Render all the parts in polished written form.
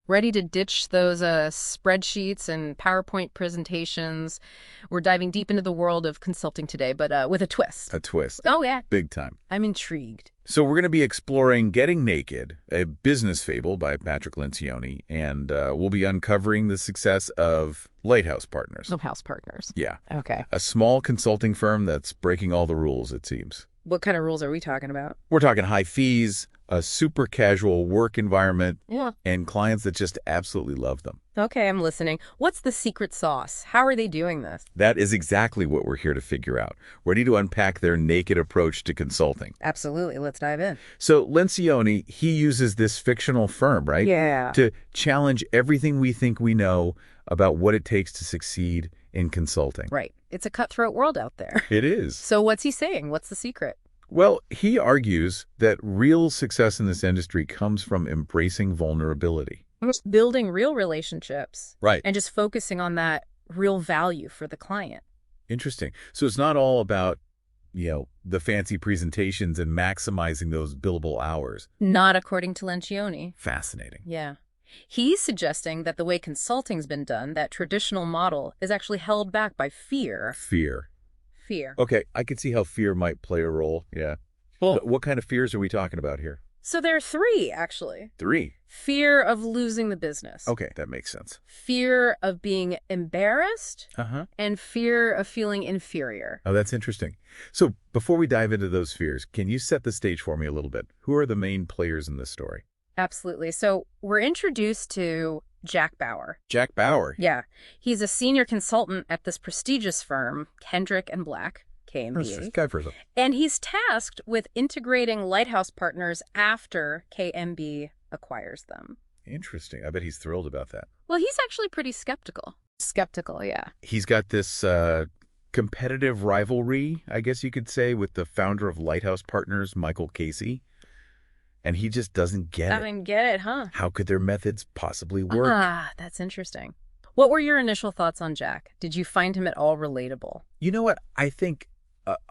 Ready to ditch those spreadsheets and PowerPoint presentations. We're diving deep into the world of consulting today, but with a twist. A twist. Oh, yeah. Big time. I'm intrigued. So we're going to be exploring Getting Naked, a business fable by Patrick Lencioni, and we'll be uncovering the success of Lighthouse Partners. Lighthouse Partners. Yeah. Okay. A small consulting firm that's breaking all the rules, it seems. What kind of rules are we talking about? We're talking high fees, a super casual work environment, Yeah. and clients that just absolutely love them. Okay, I'm listening. What's the secret sauce? How are they doing this? That is exactly what we're here to figure out. Ready to unpack their naked approach to consulting. Absolutely. Let's dive in. So Lencioni, he uses this fictional firm, right? Yeah. To challenge everything we think we know about what it takes to succeed in consulting. Right. It's a cutthroat world out there. It is. So what's he saying? What's the secret? Well, he argues that real success in this industry comes from embracing vulnerability. Building real relationships. Right. And just focusing on that real value for the client. Interesting. So it's not all about, the fancy presentations and maximizing those billable hours. Not according to Lencioni. Fascinating. Yeah. He's suggesting that the way consulting's been done, that traditional model, is actually held back by fear. Fear. Fear. Okay, I can see how fear might play a role, yeah. Well, what kind of fears are we talking about here? So there are three, actually. Three. Fear of losing the business. Okay, that makes sense. Fear of being embarrassed. Uh-huh. And fear of feeling inferior. Oh, that's interesting. So before we dive into those fears, can you set the stage for me a little bit? Who are the main players in this story? Absolutely. So we're introduced to Jack Bauer. Jack Bauer. Yeah. He's a senior consultant at this prestigious firm, Kendrick and Black, KMB. Guy for And he's tasked with integrating Lighthouse Partners after KMB acquires them. Interesting. I bet he's thrilled about that. Well, he's actually pretty skeptical. Skeptical, yeah. He's got this competitive rivalry, I guess you could say, with the founder of Lighthouse Partners, Michael Casey. And he just doesn't get it. Doesn't get it, huh? How could their methods possibly work? Ah, that's interesting. What were your initial thoughts on Jack? Did you find him at all relatable? You know what? I think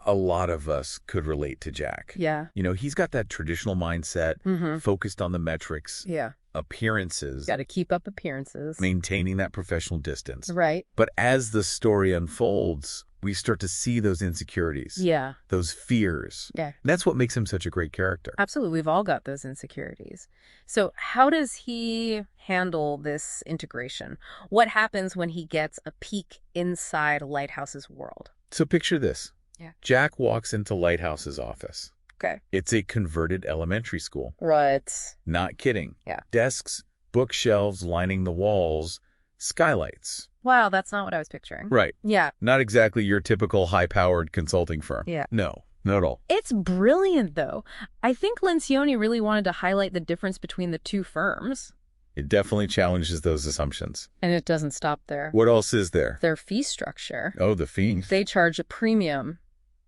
a lot of us could relate to Jack. Yeah. He's got that traditional mindset, focused on the metrics, Yeah. appearances, Got to keep up appearances. maintaining that professional distance. Right. But as the story unfolds, we start to see those insecurities, Yeah. those fears. Yeah. And that's what makes him such a great character. Absolutely. We've all got those insecurities. So how does he handle this integration? What happens when he gets a peek inside Lighthouse's world? So picture this. Yeah. Jack walks into Lighthouse's office. Okay. It's a converted elementary school. Right. Not kidding. Yeah. Desks, bookshelves lining the walls, skylights. Wow, that's not what I was picturing. Right. Yeah. Not exactly your typical high-powered consulting firm. Yeah. No, not at all. It's brilliant, though. I think Lencioni really wanted to highlight the difference between the two firms. It definitely challenges those assumptions. And it doesn't stop there. What else is there? Their fee structure. Oh, the fees. They charge a premium,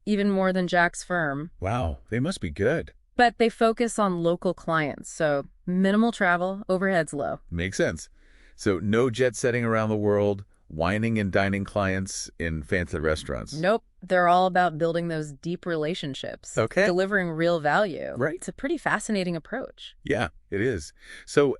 even more than Jack's firm. Wow, they must be good. But they focus on local clients, so minimal travel, overhead's low. Makes sense. So no jet setting around the world, wining and dining clients in fancy restaurants. Nope. They're all about building those deep relationships. Okay. Delivering real value. Right. It's a pretty fascinating approach. Yeah, it is. So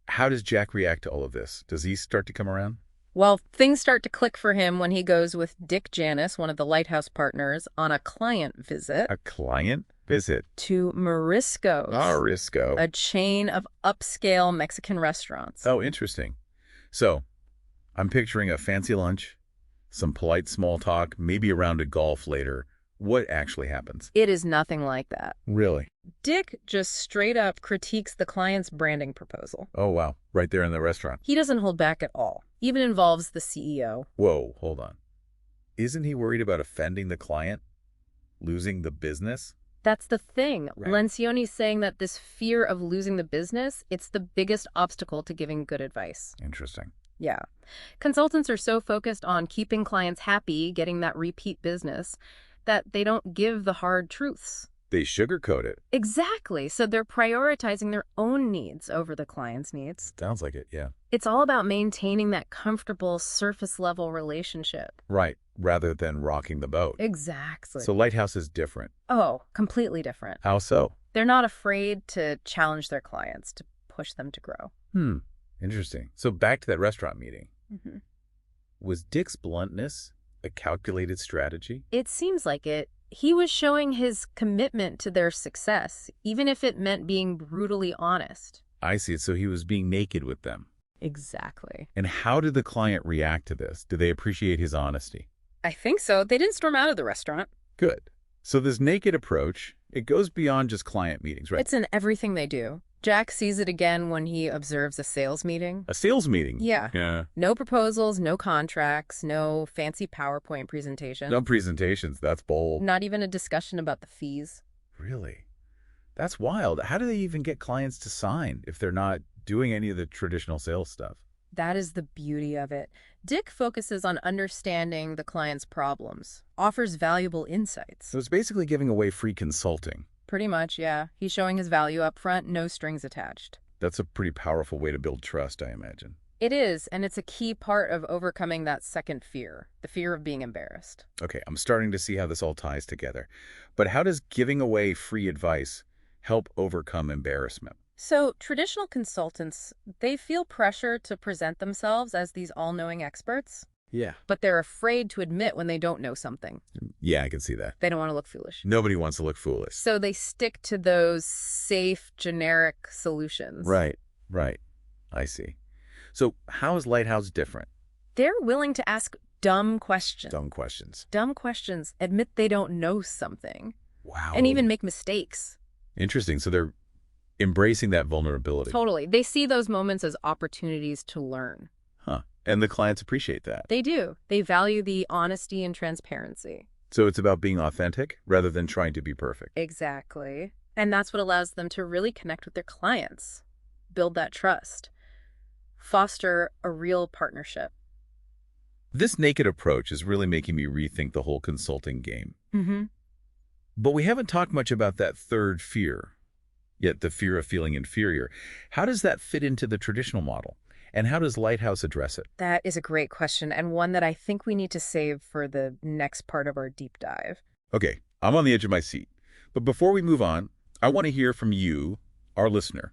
how does Jack react to all of this? Does he start to come around? Well, things start to click for him when he goes with Dick Janis, one of the Lighthouse partners, on a client visit. A client visit? To Morisco's. Morisco. A chain of upscale Mexican restaurants. Oh, interesting. So I'm picturing a fancy lunch, some polite small talk, maybe a round of golf later. What actually happens? It is nothing like that. Really? Dick just straight up critiques the client's branding proposal. Oh, wow. Right there in the restaurant. He doesn't hold back at all. Even involves the CEO. Whoa, hold on. Isn't he worried about offending the client? Losing the business? That's the thing. Right. Lencioni's saying that this fear of losing the business, it's the biggest obstacle to giving good advice. Interesting. Yeah. Consultants are so focused on keeping clients happy, getting that repeat business, that they don't give the hard truths. They sugarcoat it. Exactly. So they're prioritizing their own needs over the client's needs. Sounds like it, yeah. It's all about maintaining that comfortable surface-level relationship. Right, rather than rocking the boat. Exactly. So Lighthouse is different. Oh, completely different. How so? They're not afraid to challenge their clients, to push them to grow. Interesting. So back to that restaurant meeting. Hmm. Was Dick's bluntness a calculated strategy? It seems like it. He was showing his commitment to their success, even if it meant being brutally honest. I see it. So he was being naked with them. Exactly. And how did the client react to this? Do they appreciate his honesty? I think so. They didn't storm out of the restaurant. Good. So this naked approach, it goes beyond just client meetings, right? It's in everything they do. Jack sees it again when he observes a sales meeting. A sales meeting. Yeah. Yeah. No proposals, no contracts, no fancy PowerPoint presentation. No presentations. That's bold. Not even a discussion about the fees. Really? That's wild. How do they even get clients to sign if they're not doing any of the traditional sales stuff? That is the beauty of it. Dick focuses on understanding the client's problems, offers valuable insights. So it's basically giving away free consulting. Pretty much, yeah. He's showing his value up front, no strings attached. That's a pretty powerful way to build trust, I imagine. It is, and it's a key part of overcoming that second fear, the fear of being embarrassed. Okay, I'm starting to see how this all ties together. But how does giving away free advice help overcome embarrassment? So, traditional consultants, they feel pressure to present themselves as these all-knowing experts, Yeah. but they're afraid to admit when they don't know something. Yeah, I can see that. They don't want to look foolish. Nobody wants to look foolish. So they stick to those safe, generic solutions. Right. I see. So how is Lighthouse different? They're willing to ask dumb questions. Dumb questions. Dumb questions, admit they don't know something, Wow. and even make mistakes. Interesting. So they're embracing that vulnerability. Totally. They see those moments as opportunities to learn. Huh. And the clients appreciate that. They do. They value the honesty and transparency. So it's about being authentic rather than trying to be perfect. Exactly. And that's what allows them to really connect with their clients, build that trust, foster a real partnership. This naked approach is really making me rethink the whole consulting game. Mm-hmm. But we haven't talked much about that third fear, yet the fear of feeling inferior. How does that fit into the traditional model? And how does Lighthouse address it? That is a great question, and one that I think we need to save for the next part of our deep dive. Okay, I'm on the edge of my seat. But before we move on, I want to hear from you, our listener.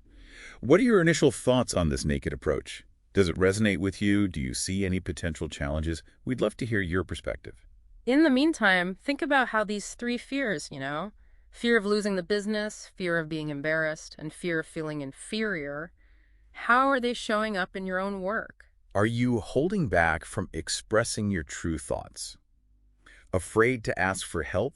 What are your initial thoughts on this naked approach? Does it resonate with you? Do you see any potential challenges? We'd love to hear your perspective. In the meantime, think about how these three fears, fear of losing the business, fear of being embarrassed, and fear of feeling inferior, how are they showing up in your own work? Are you holding back from expressing your true thoughts? Afraid to ask for help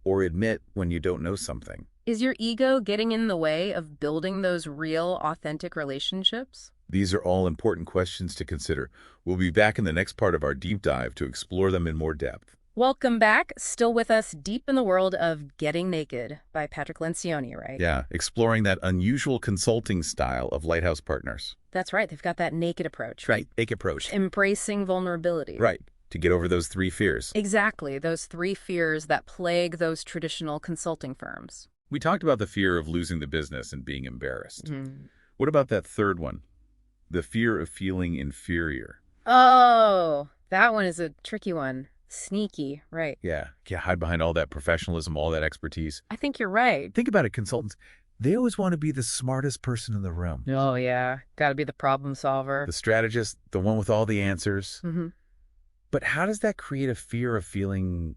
or admit when you don't know something? Is your ego getting in the way of building those real, authentic relationships? These are all important questions to consider. We'll be back in the next part of our deep dive to explore them in more depth. Welcome back. Still with us deep in the world of Getting Naked by Patrick Lencioni, right? Yeah, exploring that unusual consulting style of Lighthouse Partners. That's right. They've got that naked approach. Right, naked approach. Embracing vulnerability. Right, to get over those three fears. Exactly. Those three fears that plague those traditional consulting firms. We talked about the fear of losing the business and being embarrassed. Mm. What about that third one? The fear of feeling inferior. Oh, that one is a tricky one. Sneaky, right. Yeah, can't hide behind all that professionalism, all that expertise. I think you're right. Think about it, consultants. They always want to be the smartest person in the room. Oh, yeah. Got to be the problem solver. The strategist, the one with all the answers. Mm-hmm. But how does that create a fear of feeling,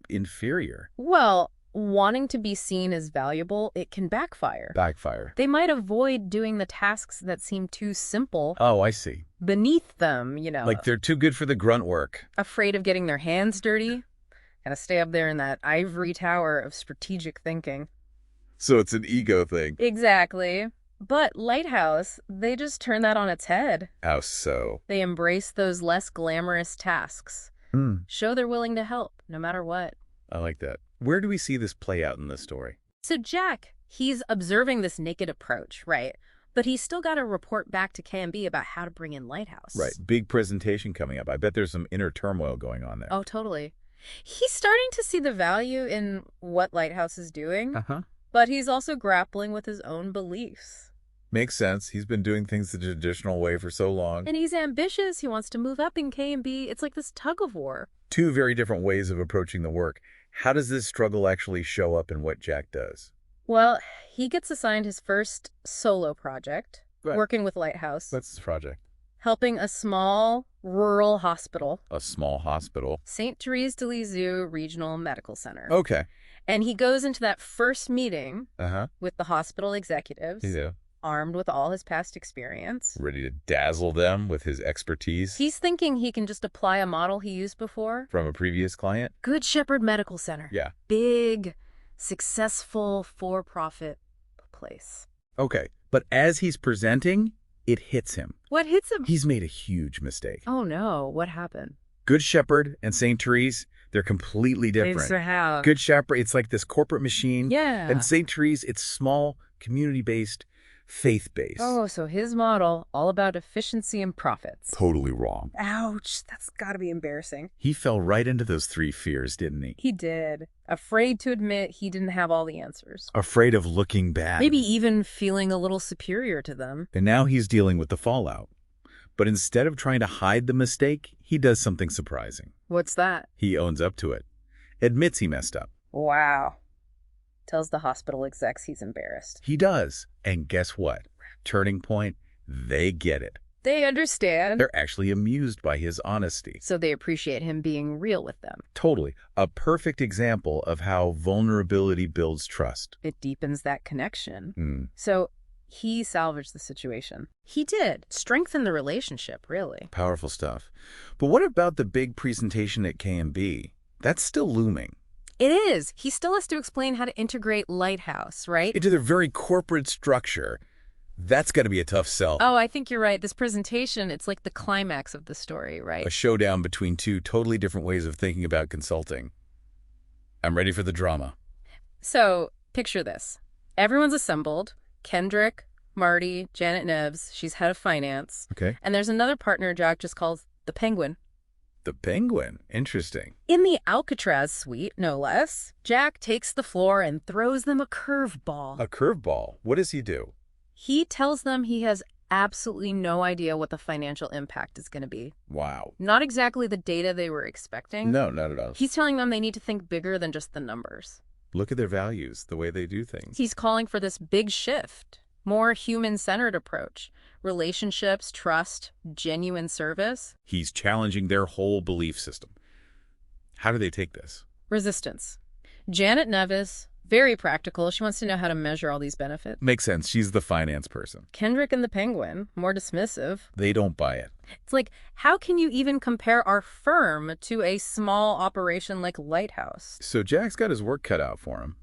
inferior? Well, wanting to be seen as valuable, it can backfire. Backfire. They might avoid doing the tasks that seem too simple. Oh, I see. Beneath them, Like they're too good for the grunt work. afraid of getting their hands dirty. Gotta stay up there in that ivory tower of strategic thinking. So it's an ego thing. Exactly. But Lighthouse, they just turn that on its head. How so? They embrace those less glamorous tasks. Show they're willing to help, no matter what. I like that. Where do we see this play out in the story? So Jack, he's observing this naked approach, right? But he's still got to report back to KMB about how to bring in Lighthouse. Right. Big presentation coming up. I bet there's some inner turmoil going on there. Oh, totally. He's starting to see the value in what Lighthouse is doing, but he's also grappling with his own beliefs. Makes sense. He's been doing things the traditional way for so long. And he's ambitious. He wants to move up in KMB. It's like this tug of war. Two very different ways of approaching the work. How does this struggle actually show up in what Jack does? Well, he gets assigned his first solo project, Right. working with Lighthouse, What's the project? helping a small rural hospital, A small hospital. St. Therese de Lisieux Regional Medical Center. Okay. And he goes into that first meeting Uh-huh. with the hospital executives, Yeah. armed with all his past experience. Ready to dazzle them with his expertise He's thinking he can just apply a model he used before. from a previous client? Good Shepherd Medical Center. Yeah. Big, successful, for-profit place. Okay. But as he's presenting, it hits him. What hits him? He's made a huge mistake. Oh no, what happened? Good Shepherd and St. Therese, they're completely different. Good Shepherd, it's like this corporate machine. Yeah. And St. Therese, it's small, community-based, faith-based. Oh, so his model, all about efficiency and profits. Totally wrong. Ouch, that's gotta be embarrassing. He fell right into those three fears, didn't he? He did. Afraid to admit he didn't have all the answers. Afraid of looking bad. Maybe even feeling a little superior to them. And now he's dealing with the fallout. But instead of trying to hide the mistake, he does something surprising. What's that? He owns up to it. Admits he messed up. Wow. Tells the hospital execs he's embarrassed. He does. And guess what? Turning point, they get it. They understand. They're actually amused by his honesty. So they appreciate him being real with them. Totally. A perfect example of how vulnerability builds trust. It deepens that connection. Mm. So he salvaged the situation. He did. Strengthen the relationship, really. Powerful stuff. But what about the big presentation at K&B? That's still looming. It is. He still has to explain how to integrate Lighthouse, right? Into their very corporate structure. That's got to be a tough sell. Oh, I think you're right. This presentation, it's like the climax of the story, right? A showdown between two totally different ways of thinking about consulting. I'm ready for the drama. So, picture this. Everyone's assembled. Kendrick, Marty, Janet Neves, she's head of finance. Okay. And there's another partner Jack just calls the Penguin. The Penguin. Interesting. In the Alcatraz suite, no less, Jack takes the floor and throws them a curveball. A curveball. What does he do? He tells them he has absolutely no idea what the financial impact is going to be. Wow. Not exactly the data they were expecting. No, not at all. He's telling them they need to think bigger than just the numbers. Look at their values, the way they do things. He's calling for this big shift, more human-centered approach, relationships, trust, genuine service. He's challenging their whole belief system. How do they take this? Resistance. Janet Neves, very practical. She wants to know how to measure all these benefits. Makes sense. She's the finance person. Kendrick and the Penguin, more dismissive. They don't buy it. It's like, how can you even compare our firm to a small operation like Lighthouse? So Jack's got his work cut out for him.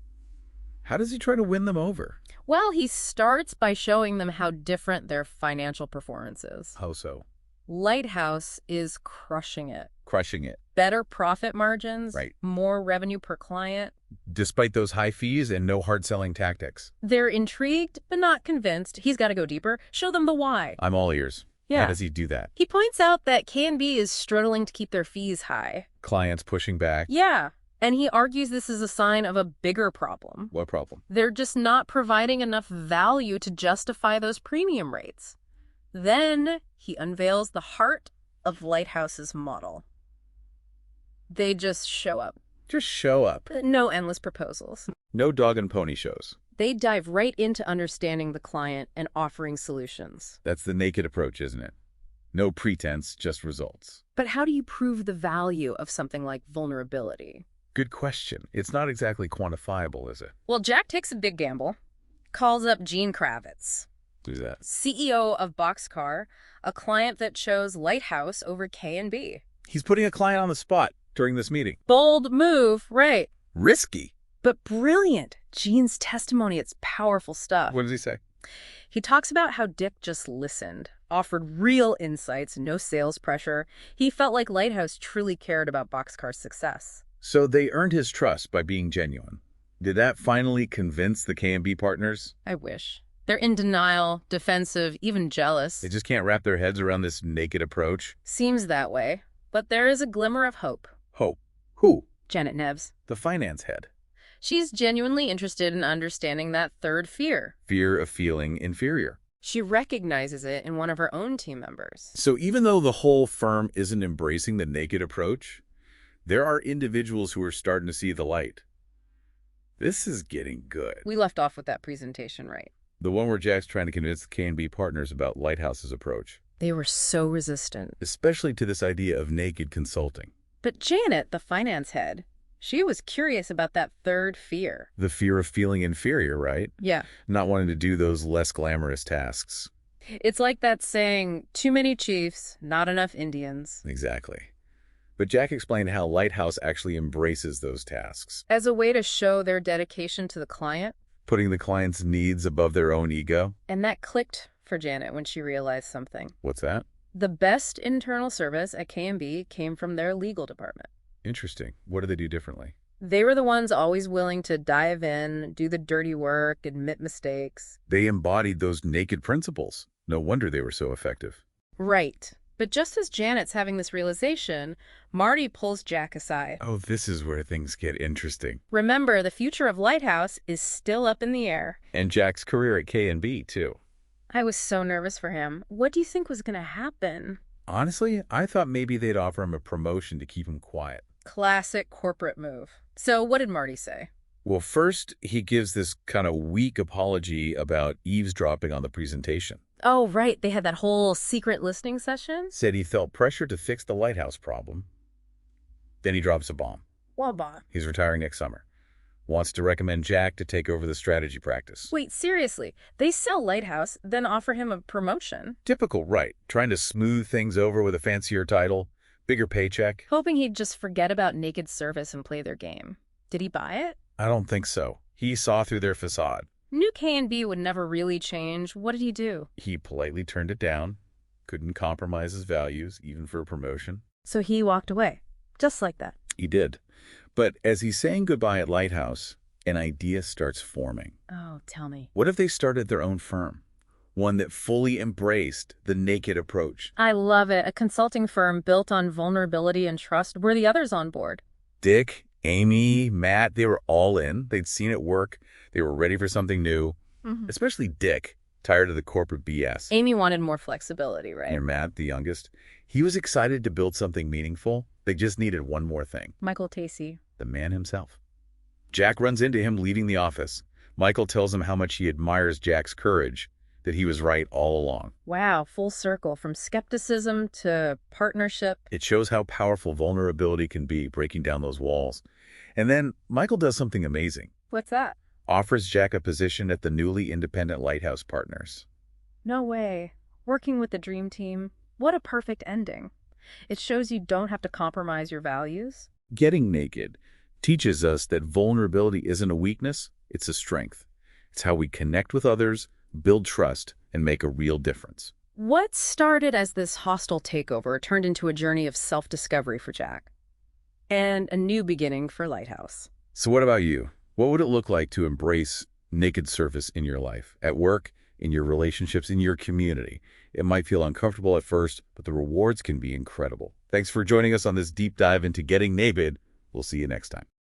How does he try to win them over? Well, he starts by showing them how different their financial performance is. How so? Lighthouse is crushing it. Crushing it. Better profit margins, Right. More revenue per client. Despite those high fees and no hard-selling tactics. They're intrigued, but not convinced. He's got to go deeper. Show them the why. I'm all ears. Yeah. How does he do that? He points out that K&B is struggling to keep their fees high. Clients pushing back. Yeah. And he argues this is a sign of a bigger problem. What problem? They're just not providing enough value to justify those premium rates. Then he unveils the heart of Lighthouse's model. They just show up. Just show up. No endless proposals. No dog and pony shows. They dive right into understanding the client and offering solutions. That's the naked approach, isn't it? No pretense, just results. But how do you prove the value of something like vulnerability? Good question. It's not exactly quantifiable, is it? Well, Jack takes a big gamble, calls up Gene Kravitz, Who's that? CEO of Boxcar, a client that chose Lighthouse over K&B. He's putting a client on the spot during this meeting. Bold move, right. Risky. But brilliant. Gene's testimony, it's powerful stuff. What does he say? He talks about how Dick just listened, offered real insights, no sales pressure. He felt like Lighthouse truly cared about Boxcar's success. So they earned his trust by being genuine. Did that finally convince the K&B partners? I wish. They're in denial, defensive, even jealous. They just can't wrap their heads around this naked approach. Seems that way. But there is a glimmer of hope. Hope. Who? Janet Neves. The finance head. She's genuinely interested in understanding that third fear. Fear of feeling inferior. She recognizes it in one of her own team members. So even though the whole firm isn't embracing the naked approach, there are individuals who are starting to see the light. This is getting good. We left off with that presentation right. The one where Jack's trying to convince the K&B partners about Lighthouse's approach, They were so resistant. especially to this idea of naked consulting. But Janet, the finance head, she was curious about that third fear. The fear of feeling inferior, right? Yeah. Not wanting to do those less glamorous tasks. It's like that saying, too many chiefs, not enough Indians. Exactly. But Jack explained how Lighthouse actually embraces those tasks, As a way to show their dedication to the client. putting the client's needs above their own ego. And that clicked for Janet when she realized something. What's that? The best internal service at K&B came from their legal department. Interesting. What do they do differently? They were the ones always willing to dive in, do the dirty work, admit mistakes. They embodied those naked principles. No wonder they were so effective. Right. But just as Janet's having this realization, Marty pulls Jack aside. Oh, this is where things get interesting. Remember, the future of Lighthouse is still up in the air. And Jack's career at K&B, too. I was so nervous for him. What do you think was going to happen? Honestly, I thought maybe they'd offer him a promotion to keep him quiet. Classic corporate move. So what did Marty say? Well, first, he gives this kind of weak apology about eavesdropping on the presentation. Oh, right. They had that whole secret listening session? Said he felt pressure to fix the Lighthouse problem. Then he drops a bomb. Well, Bob. He's retiring next summer. Wants to recommend Jack to take over the strategy practice. Wait, seriously. They sell Lighthouse, then offer him a promotion? Typical, right. Trying to smooth things over with a fancier title, bigger paycheck. Hoping he'd just forget about naked service and play their game. Did he buy it? I don't think so. He saw through their facade. Knew K&B would never really change. What did he do? He politely turned it down. Couldn't compromise his values, even for a promotion. So he walked away. Just like that. He did. But as he's saying goodbye at Lighthouse, an idea starts forming. Oh, tell me. What if they started their own firm? One that fully embraced the naked approach. I love it. A consulting firm built on vulnerability and trust. Were the others on board? Dick, Amy, Matt, they were all in. They'd seen it work. They were ready for something new. Especially Dick, tired of the corporate BS. Amy wanted more flexibility, right? And Matt, the youngest, he was excited to build something meaningful. They just needed one more thing. Michael Tacey. The man himself. Jack runs into him leaving the office. Michael tells him how much he admires Jack's courage, that he was right all along. Wow, full circle. From skepticism to partnership. It shows how powerful vulnerability can be, breaking down those walls. And then Michael does something amazing. What's that? Offers Jack a position at the newly independent Lighthouse Partners. No way. Working with the dream team. What a perfect ending. It shows you don't have to compromise your values. Getting naked teaches us that vulnerability isn't a weakness, it's a strength. It's how we connect with others, build trust, and make a real difference. What started as this hostile takeover turned into a journey of self-discovery for Jack. And a new beginning for Lighthouse. So what about you? What would it look like to embrace naked service in your life, at work, in your relationships, in your community? It might feel uncomfortable at first, but the rewards can be incredible. Thanks for joining us on this deep dive into getting naked. We'll see you next time.